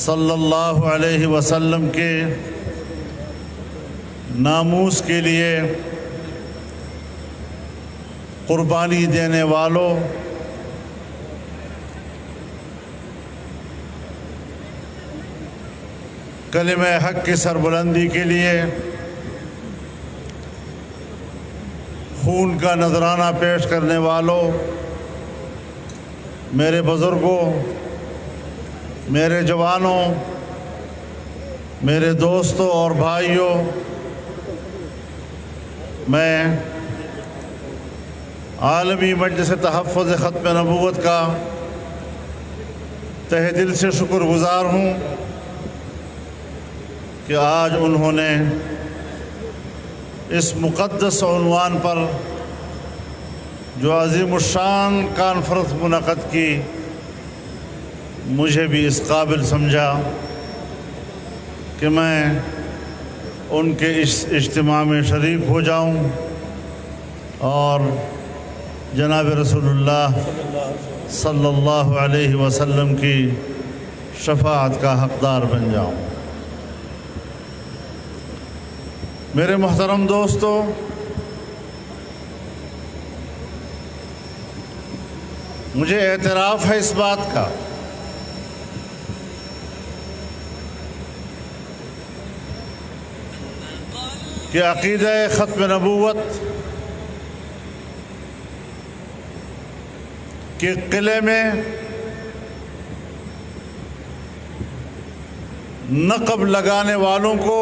صلی اللہ علیہ وسلم کے ناموس کے لیے قربانی دینے والوں، کلمہ حق کی سربلندی کے لیے خون کا نذرانہ پیش کرنے والوں، میرے بزرگوں، میرے جوانوں، میرے دوستوں اور بھائیوں، میں عالمی مجلس تحفظ ختم نبوت کا تہ دل سے شکر گزار ہوں کہ آج انہوں نے اس مقدس عنوان پر جو عظیم الشان کانفرنس منعقد کی، مجھے بھی اس قابل سمجھا کہ میں ان کے اس اجتماع میں شریک ہو جاؤں اور جناب رسول اللہ صلی اللہ علیہ وسلم کی شفاعت کا حقدار بن جاؤں۔ میرے محترم دوستو، مجھے اعتراف ہے اس بات کا کہ عقیدہ ختم نبوت کے قلعے میں نقب لگانے والوں کو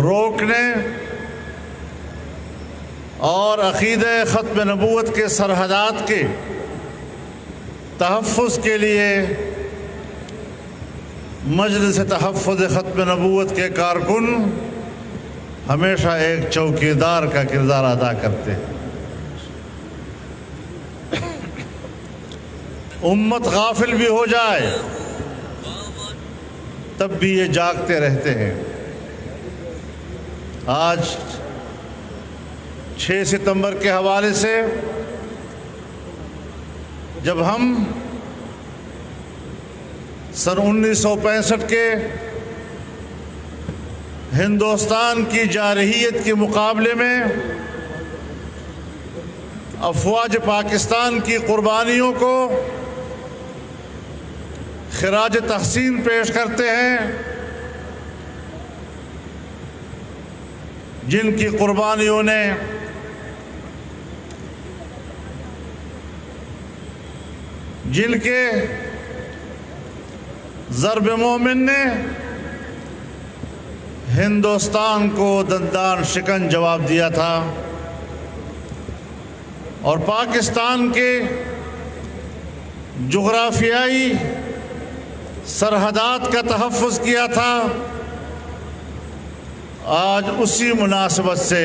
روکنے اور عقیدہ ختم نبوت کے سرحدات کے تحفظ کے لیے مجلس تحفظ ختم نبوت کے کارکن ہمیشہ ایک چوکیدار کا کردار ادا کرتے ہیں۔ امت غافل بھی ہو جائے تب بھی یہ جاگتے رہتے ہیں۔ آج 6 ستمبر کے حوالے سے جب ہم سن 1965 کے ہندوستان کی جارحیت کے مقابلے میں افواج پاکستان کی قربانیوں کو خراج تحسین پیش کرتے ہیں، جن کی قربانیوں نے جن کے ضرب مومن نے ہندوستان کو دندان شکن جواب دیا تھا اور پاکستان کے جغرافیائی سرحدات کا تحفظ کیا تھا۔ آج اسی مناسبت سے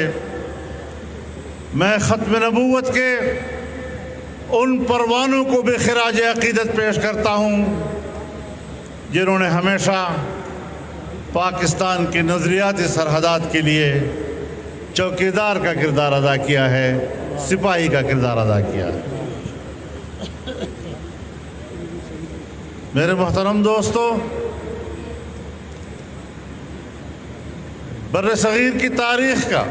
میں ختم نبوت کے ان پروانوں کو بھی خراج عقیدت پیش کرتا ہوں جنہوں نے ہمیشہ پاکستان کی نظریاتی سرحدات کے لیے چوکیدار کا کردار ادا کیا ہے، سپاہی کا کردار ادا کیا ہے۔ میرے محترم دوستو، بر صغیر کی تاریخ کا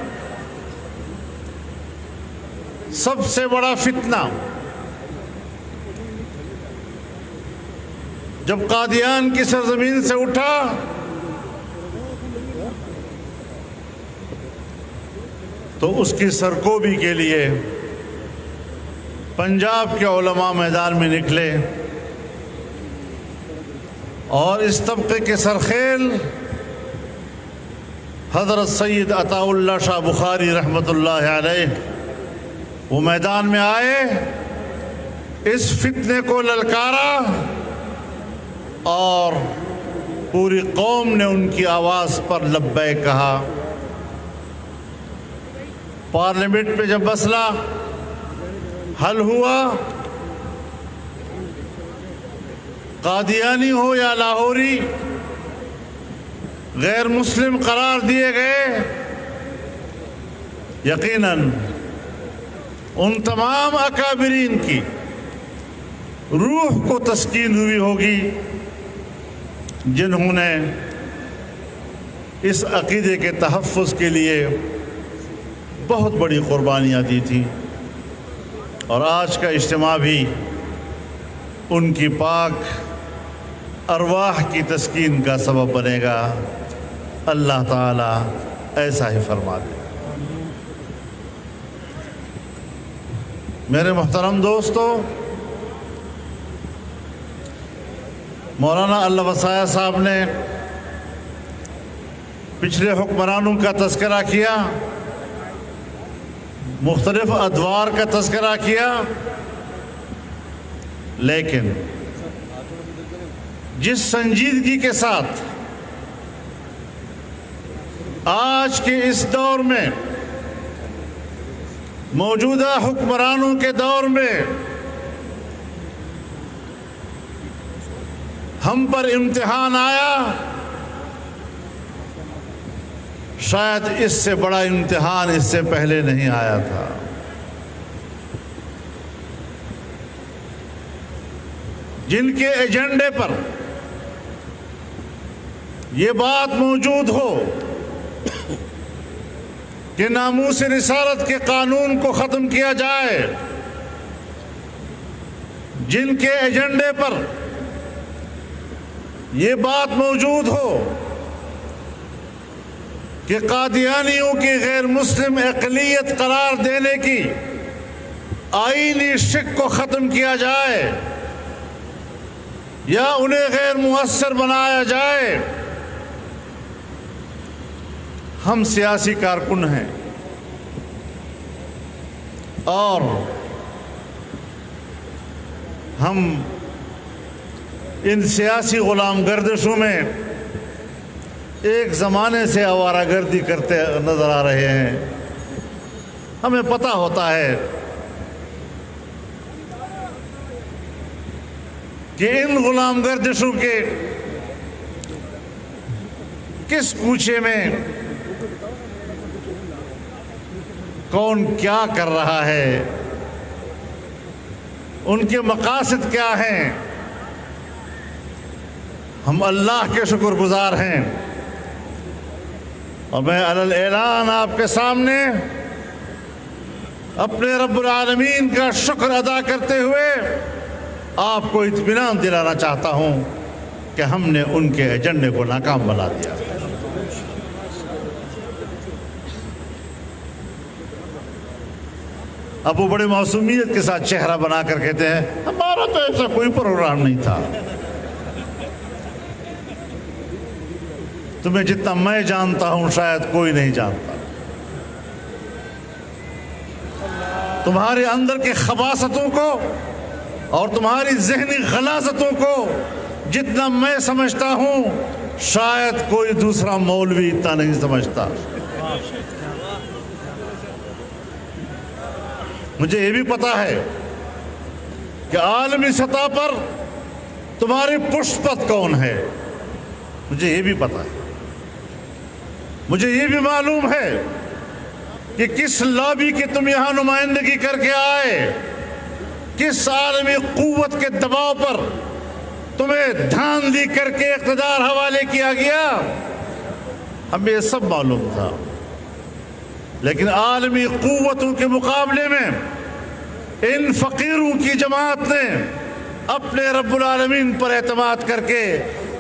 سب سے بڑا فتنہ جب قادیان کی سرزمین سے اٹھا تو اس کی سرکوبی کے لیے پنجاب کے علماء میدان میں نکلے اور اس طبقے کے سرخیل حضرت سید عطا اللہ شاہ بخاری رحمۃ اللہ علیہ وہ میدان میں آئے، اس فتنے کو للکارا اور پوری قوم نے ان کی آواز پر لبیک کہا۔ پارلیمنٹ پہ جب مسئلہ حل ہوا، قادیانی ہو یا لاہوری غیر مسلم قرار دیے گئے، یقیناً ان تمام اکابرین کی روح کو تسکین ہوئی ہوگی جنہوں نے اس عقیدے کے تحفظ کے لیے بہت بڑی قربانیاں دی تھیں، اور آج کا اجتماع بھی ان کی پاک ارواح کی تسکین کا سبب بنے گا۔ اللہ تعالی ایسا ہی فرما دے۔ میرے محترم دوستو، مولانا اللہ وسایہ صاحب نے پچھلے حکمرانوں کا تذکرہ کیا، مختلف ادوار کا تذکرہ کیا، لیکن جس سنجیدگی کے ساتھ آج کے اس دور میں، موجودہ حکمرانوں کے دور میں ہم پر امتحان آیا، شاید اس سے بڑا امتحان اس سے پہلے نہیں آیا تھا۔ جن کے ایجنڈے پر یہ بات موجود ہو کہ ناموس رسالت کے قانون کو ختم کیا جائے، جن کے ایجنڈے پر یہ بات موجود ہو کہ قادیانیوں کی غیر مسلم اقلیت قرار دینے کی آئینی شک کو ختم کیا جائے یا انہیں غیر مؤثر بنایا جائے، ہم سیاسی کارکن ہیں اور ہم ان سیاسی غلام گردشوں میں ایک زمانے سے آوارہ گردی کرتے نظر آ رہے ہیں۔ ہمیں پتہ ہوتا ہے کہ ان غلام گردشوں کے کس کوچے میں کون کیا کر رہا ہے، ان کے مقاصد کیا ہیں۔ ہم اللہ کے شکر گزار ہیں، اور میں علی اعلان آپ کے سامنے اپنے رب العالمین کا شکر ادا کرتے ہوئے آپ کو اطمینان دلانا چاہتا ہوں کہ ہم نے ان کے ایجنڈے کو ناکام بنا دیا۔ اب وہ بڑے معصومیت کے ساتھ چہرہ بنا کر کہتے ہیں ہمارا تو ایسا کوئی پروگرام نہیں تھا۔ تمہیں جتنا میں جانتا ہوں شاید کوئی نہیں جانتا۔ تمہارے اندر کے خباثتوں کو اور تمہاری ذہنی غلاظتوں کو جتنا میں سمجھتا ہوں شاید کوئی دوسرا مولوی اتنا نہیں سمجھتا۔ مجھے یہ بھی پتا ہے کہ عالمی سطح پر تمہاری پشت پت کون ہے، مجھے یہ بھی پتا ہے۔ مجھے یہ بھی معلوم ہے کہ کس لابی کی تم یہاں نمائندگی کر کے آئے، کس عالمی قوت کے دباؤ پر تمہیں دھاندلی کر کے اقتدار حوالے کیا گیا، ہمیں یہ سب معلوم تھا۔ لیکن عالمی قوتوں کے مقابلے میں ان فقیروں کی جماعت نے اپنے رب العالمین پر اعتماد کر کے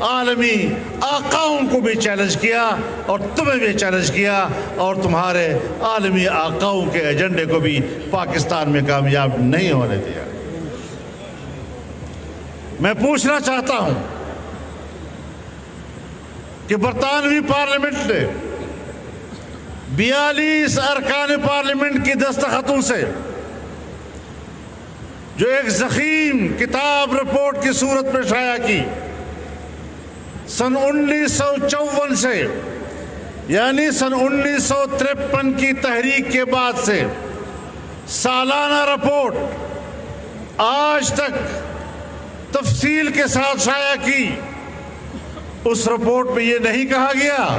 عالمی آقاؤں کو بھی چیلنج کیا اور تمہیں بھی چیلنج کیا، اور تمہارے عالمی آقاؤں کے ایجنڈے کو بھی پاکستان میں کامیاب نہیں ہونے دیا۔ میں پوچھنا چاہتا ہوں کہ برطانوی پارلیمنٹ نے 42 ارکان پارلیمنٹ کی دستخطوں سے جو ایک ضخیم کتاب رپورٹ کی صورت میں شائع کی، سن 1954 سے یعنی سن 1953 کی تحریک کے بعد سے سالانہ رپورٹ آج تک تفصیل کے ساتھ شائع کی۔ اس رپورٹ میں یہ نہیں کہا گیا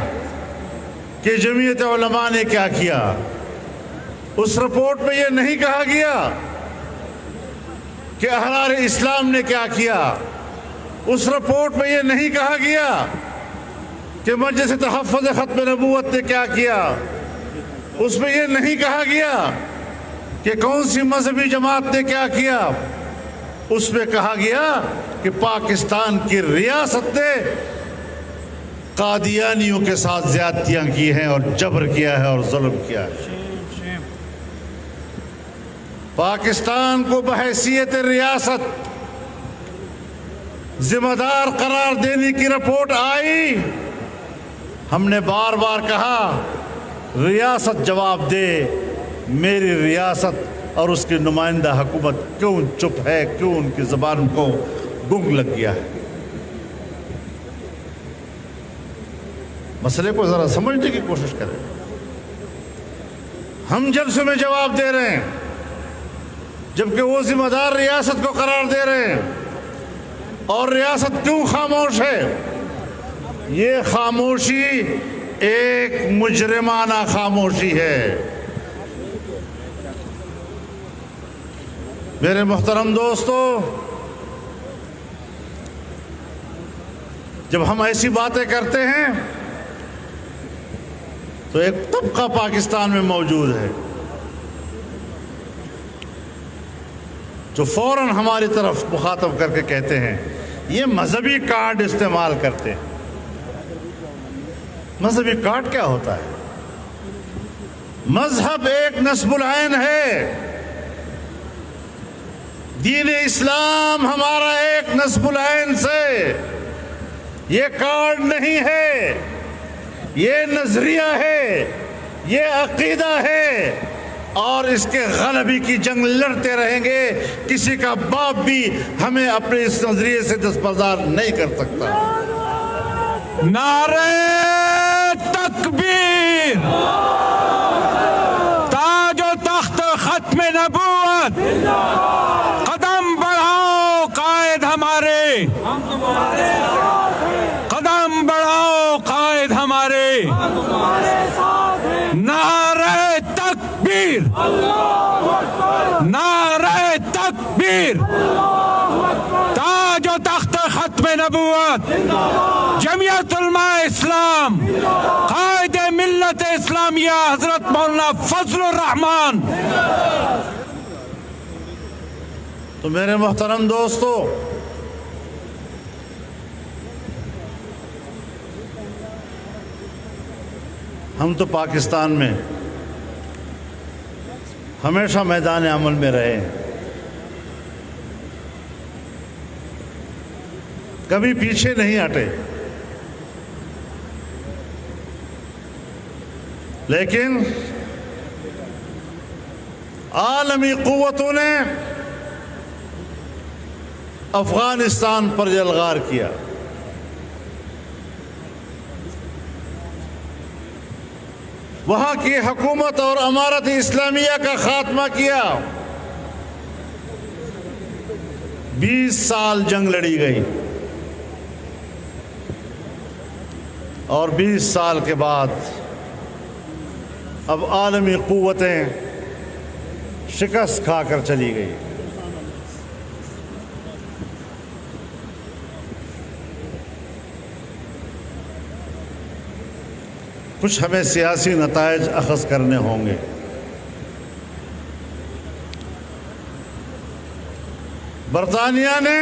کہ جمعیت علماء نے کیا کیا، اس رپورٹ میں یہ نہیں کہا گیا کہ احرار اسلام نے کیا کیا، اس رپورٹ میں یہ نہیں کہا گیا کہ مجلس تحفظ ختم نبوت نے کیا کیا، اس میں یہ نہیں کہا گیا کہ کون سی مذہبی جماعت نے کیا کیا، اس میں کہا گیا کہ پاکستان کی ریاست نے قادیانیوں کے ساتھ زیادتیاں کی ہیں اور جبر کیا ہے اور ظلم کیا ہے۔ پاکستان کو بحیثیت ریاست ذمہ دار قرار دینے کی رپورٹ آئی، ہم نے بار بار کہا ریاست جواب دے، میری ریاست اور اس کی نمائندہ حکومت کیوں چپ ہے، کیوں ان کی زبان کو گنگ لگ گیا ہے؟ مسئلے کو ذرا سمجھنے کی کوشش کریں۔ ہم جلسے میں جواب دے رہے ہیں جبکہ وہ ذمہ دار ریاست کو قرار دے رہے ہیں، اور ریاست کیوں خاموش ہے؟ یہ خاموشی ایک مجرمانہ خاموشی ہے۔ میرے محترم دوستو، جب ہم ایسی باتیں کرتے ہیں تو ایک طبقہ پاکستان میں موجود ہے جو فوراً ہماری طرف مخاطب کر کے کہتے ہیں یہ مذہبی کارڈ استعمال کرتے ہیں۔ مذہبی کارڈ کیا ہوتا ہے؟ مذہب ایک نسب العین ہے، دین اسلام ہمارا ایک نسب العین سے، یہ کارڈ نہیں ہے، یہ نظریہ ہے، یہ عقیدہ ہے، اور اس کے غلبی کی جنگ لڑتے رہیں گے۔ کسی کا باپ بھی ہمیں اپنے اس نظریے سے دستبردار نہیں کر سکتا۔ نعرہ تکبیر، تاج و تخت ختم نبوت، قدم بڑھاؤ قائد ہمارے، قدم بڑھاؤ قائد ہمارے، نعرہ تکبیر، نعرہ تکبیر، تاج و تخت ختم نبوت، جمعیت علماء اسلام، قائد ملت اسلامیہ حضرت مولانا فضل الرحمان۔ تو میرے محترم دوستو، ہم تو پاکستان میں ہمیشہ میدان عمل میں رہے ہیں، کبھی پیچھے نہیں ہٹے، لیکن عالمی قوتوں نے افغانستان پر یلغار کیا، وہاں کی حکومت اور امارت اسلامیہ کا خاتمہ کیا۔ 20 سال جنگ لڑی گئی، اور 20 سال کے بعد اب عالمی قوتیں شکست کھا کر چلی گئی۔ کچھ ہمیں سیاسی نتائج اخذ کرنے ہوں گے۔ برطانیہ نے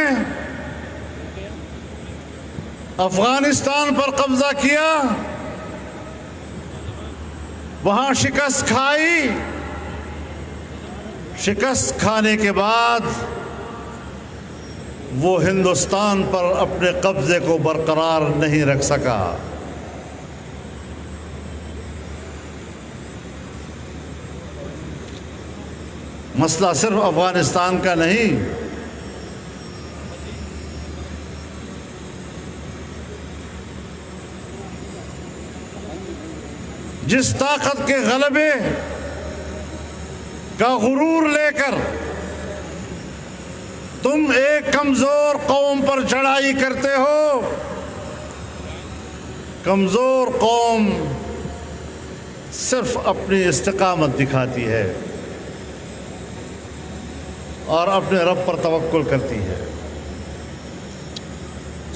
افغانستان پر قبضہ کیا، وہاں شکست کھائی، شکست کھانے کے بعد وہ ہندوستان پر اپنے قبضے کو برقرار نہیں رکھ سکا۔ مسئلہ صرف افغانستان کا نہیں، جس طاقت کے غلبے کا غرور لے کر تم ایک کمزور قوم پر چڑھائی کرتے ہو، کمزور قوم صرف اپنی استقامت دکھاتی ہے اور اپنے رب پر توکل کرتی ہے۔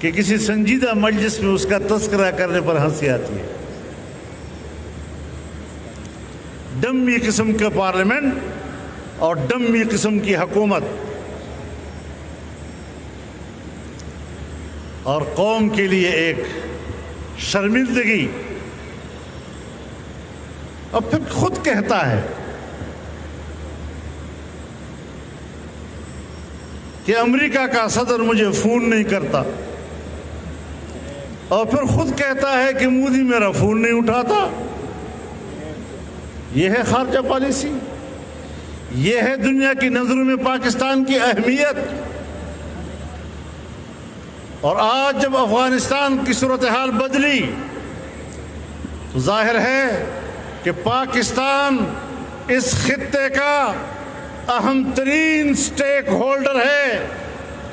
کہ کسی سنجیدہ مجلس میں اس کا تذکرہ کرنے پر ہنسی آتی ہے۔ ڈمی قسم کا پارلیمنٹ اور ڈمی قسم کی حکومت، اور قوم کے لیے ایک شرمندگی۔ اور پھر خود کہتا ہے کہ امریکہ کا صدر مجھے فون نہیں کرتا، اور پھر خود کہتا ہے کہ مودی میرا فون نہیں اٹھاتا۔ یہ ہے خارجہ پالیسی، یہ ہے دنیا کی نظروں میں پاکستان کی اہمیت۔ اور آج جب افغانستان کی صورتحال بدلی تو ظاہر ہے کہ پاکستان اس خطے کا اہم ترین سٹیک ہولڈر ہے،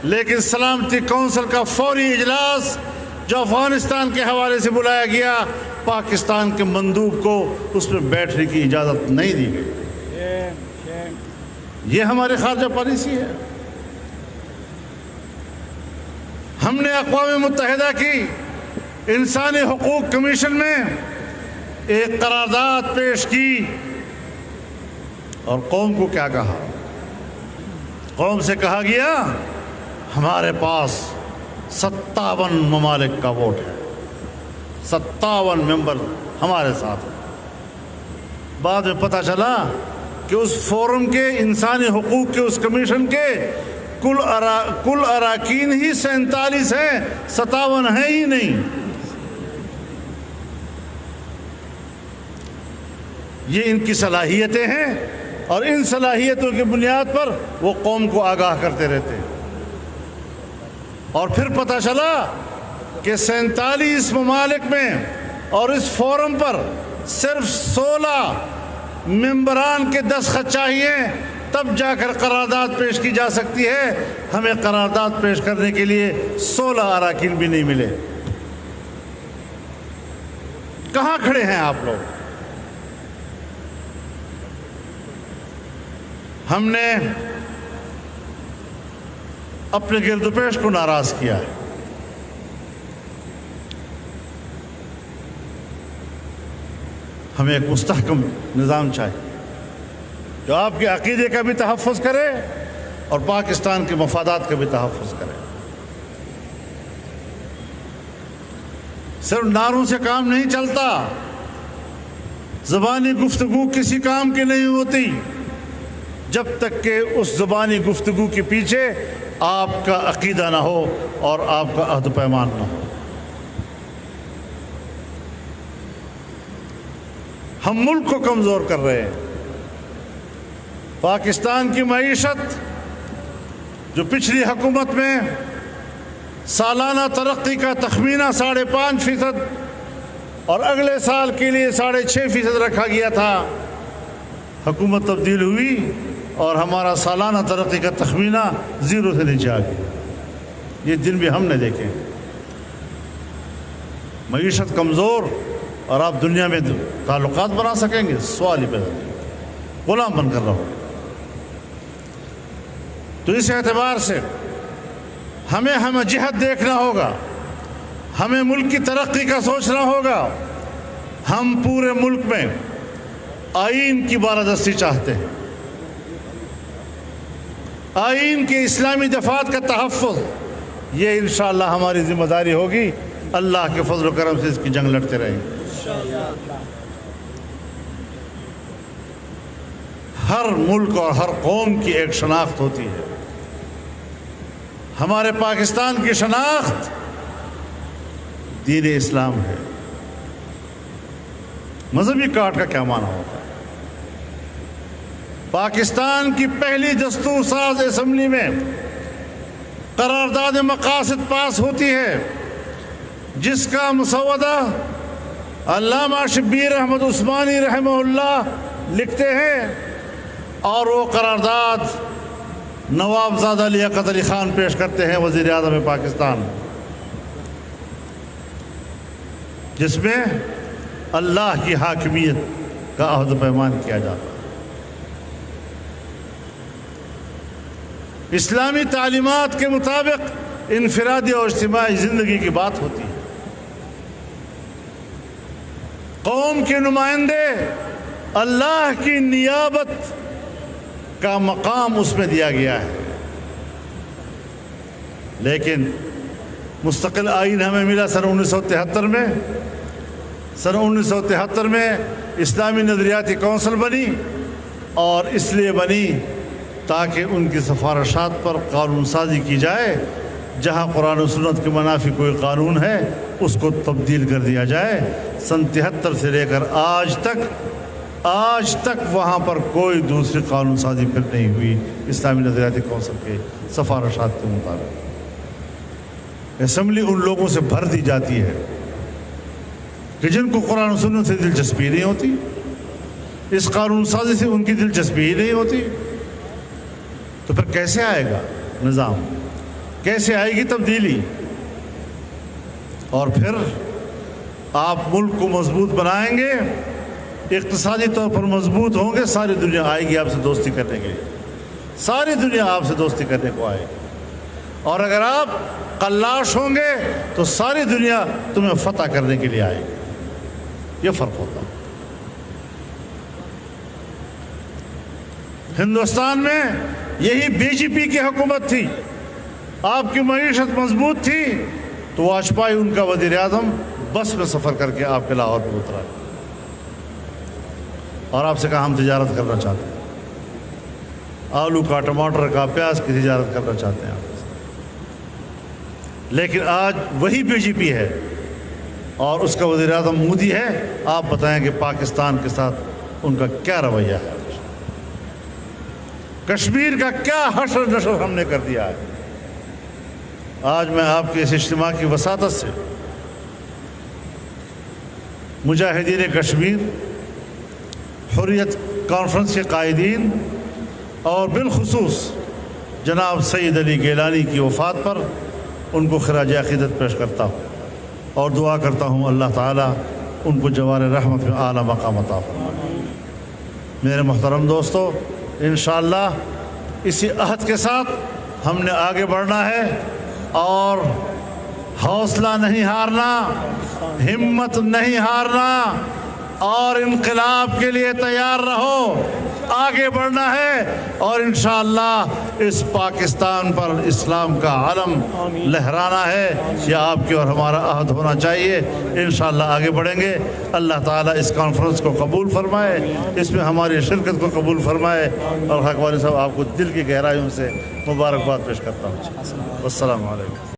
لیکن سلامتی کونسل کا فوری اجلاس جو افغانستان کے حوالے سے بلایا گیا، پاکستان کے مندوب کو اس میں بیٹھنے کی اجازت نہیں دی گئی۔ یہ ہماری خارجہ پالیسی ہے۔ ہم نے اقوام متحدہ کی انسانی حقوق کمیشن میں ایک قرارداد پیش کی، اور قوم کو کیا کہا؟ قوم سے کہا گیا ہمارے پاس 57 ممالک کا ووٹ ہے، 57 ممبر ہمارے ساتھ ہیں۔ بعد میں پتہ چلا کہ اس فورم کے، انسانی حقوق کے اس کمیشن کے کل اراکین ہی 47 ہیں، 57 ہیں ہی نہیں۔ یہ ان کی صلاحیتیں ہیں، اور ان صلاحیتوں کی بنیاد پر وہ قوم کو آگاہ کرتے رہتے ہیں۔ اور پھر پتہ چلا کہ 47 ممالک میں اور اس فورم پر صرف 16 ممبران کے دستخط چاہیے، تب جا کر قرارداد پیش کی جا سکتی ہے۔ ہمیں قرارداد پیش کرنے کے لیے 16 اراکین بھی نہیں ملے۔ کہاں کھڑے ہیں آپ لوگ؟ ہم نے اپنے گرد و پیش کو ناراض کیا ہے۔ ہمیں ایک مستحکم نظام چاہیے جو آپ کے عقیدے کا بھی تحفظ کرے اور پاکستان کے مفادات کا بھی تحفظ کرے۔ صرف نعروں سے کام نہیں چلتا، زبانی گفتگو کسی کام کی نہیں ہوتی جب تک کہ اس زبانی گفتگو کے پیچھے آپ کا عقیدہ نہ ہو اور آپ کا عہد و پیمان نہ ہو۔ ہم ملک کو کمزور کر رہے ہیں۔ پاکستان کی معیشت جو پچھلی حکومت میں سالانہ ترقی کا تخمینہ 5.5% اور اگلے سال کے لیے 6.5% رکھا گیا تھا، حکومت تبدیل ہوئی اور ہمارا سالانہ ترقی کا تخمینہ 0 سے نیچے آ گیا۔ یہ دن بھی ہم نے دیکھے۔ معیشت کمزور اور آپ دنیا میں تعلقات بنا سکیں گے؟ سوال ہی پیدا نہیں، غلام بن کر رہو۔ تو اس اعتبار سے ہمیں جہت دیکھنا ہوگا، ہمیں ملک کی ترقی کا سوچنا ہوگا۔ ہم پورے ملک میں آئین کی بالادستی چاہتے ہیں، آئین کے اسلامی دفعات کا تحفظ، یہ انشاءاللہ ہماری ذمہ داری ہوگی۔ اللہ کے فضل و کرم سے اس کی جنگ لڑتے رہیں گے۔ ہر ملک اور ہر قوم کی ایک شناخت ہوتی ہے۔ ہمارے پاکستان کی شناخت دین اسلام ہے۔ مذہبی کارڈ کا کیا معنی ہوتا ہے؟ پاکستان کی پہلی دستور ساز اسمبلی میں قرارداد مقاصد پاس ہوتی ہے، جس کا مسودہ علامہ شبیر احمد عثمانی رحمہ اللہ لکھتے ہیں، اور وہ قرارداد نوابزادہ لیاقت علی خان پیش کرتے ہیں، وزیر اعظم پاکستان، جس میں اللہ کی حاکمیت کا عہد و پیمان کیا جاتا ہے۔ اسلامی تعلیمات کے مطابق انفرادی اور اجتماعی زندگی کی بات ہوتی ہے۔ قوم کے نمائندے اللہ کی نیابت کا مقام اس میں دیا گیا ہے، لیکن مستقل آئین ہمیں ملا سن 1973 میں۔ سن 1973 میں اسلامی نظریاتی کونسل بنی، اور اس لیے بنی تاکہ ان کی سفارشات پر قانون سازی کی جائے، جہاں قرآن و سنت کے منافی کوئی قانون ہے اس کو تبدیل کر دیا جائے۔ سن 73 سے لے کر آج تک وہاں پر کوئی دوسری قانون سازی پھر نہیں ہوئی اسلامی نظریاتی کونسل کے سفارشات کے مطابق۔ اسمبلی ان لوگوں سے بھر دی جاتی ہے کہ جن کو قرآن و سنت سے دلچسپی نہیں ہوتی، اس قانون سازی سے ان کی دلچسپی ہی نہیں ہوتی، تو پھر کیسے آئے گا نظام، کیسے آئے گی تبدیلی؟ اور پھر آپ ملک کو مضبوط بنائیں گے، اقتصادی طور پر مضبوط ہوں گے، ساری دنیا آئے گی آپ سے دوستی کرنے کے لیے، ساری دنیا آپ سے دوستی کرنے کو آئے گی۔ اور اگر آپ قلاش ہوں گے تو ساری دنیا تمہیں فتح کرنے کے لیے آئے گی۔ یہ فرق ہوتا ہے۔ ہندوستان میں یہی بی جے پی کی حکومت تھی، آپ کی معیشت مضبوط تھی تو واجپئی ان کا وزیر اعظم بس میں سفر کر کے آپ کے لاہور میں اترا اور آپ سے کہا ہم تجارت کرنا چاہتے ہیں، آلو کا، ٹماٹر کا، پیاز کی تجارت کرنا چاہتے ہیں آپ۔ لیکن آج وہی بی جے پی ہے اور اس کا وزیر اعظم مودی ہے۔ آپ بتائیں کہ پاکستان کے ساتھ ان کا کیا رویہ ہے؟ کشمیر کا کیا حشر نشر ہم نے کر دیا ہے؟ آج میں آپ کے اس اجتماع کی وساطت سے مجاہدین کشمیر، حریت کانفرنس کے قائدین اور بالخصوص جناب سید علی گیلانی کی وفات پر ان کو خراج عقیدت پیش کرتا ہوں اور دعا کرتا ہوں اللہ تعالیٰ ان کو جوار رحمت میں اعلیٰ مقام عطا فرمائے۔ میرے محترم دوستو، انشاءاللہ اسی عہد کے ساتھ ہم نے آگے بڑھنا ہے اور حوصلہ نہیں ہارنا، ہمت نہیں ہارنا، اور انقلاب کے لیے تیار رہو۔ آگے بڑھنا ہے اور انشاءاللہ اس پاکستان پر اسلام کا علم لہرانا ہے۔ یہ آپ کی اور ہمارا عہد ہونا چاہیے۔ انشاءاللہ آگے بڑھیں گے۔ اللہ تعالیٰ اس کانفرنس کو قبول فرمائے، اس میں ہماری شرکت کو قبول فرمائے، اور حق والی صاحب آپ کو دل کی گہرائیوں سے مبارکباد پیش کرتا ہوں۔ السلام علیکم۔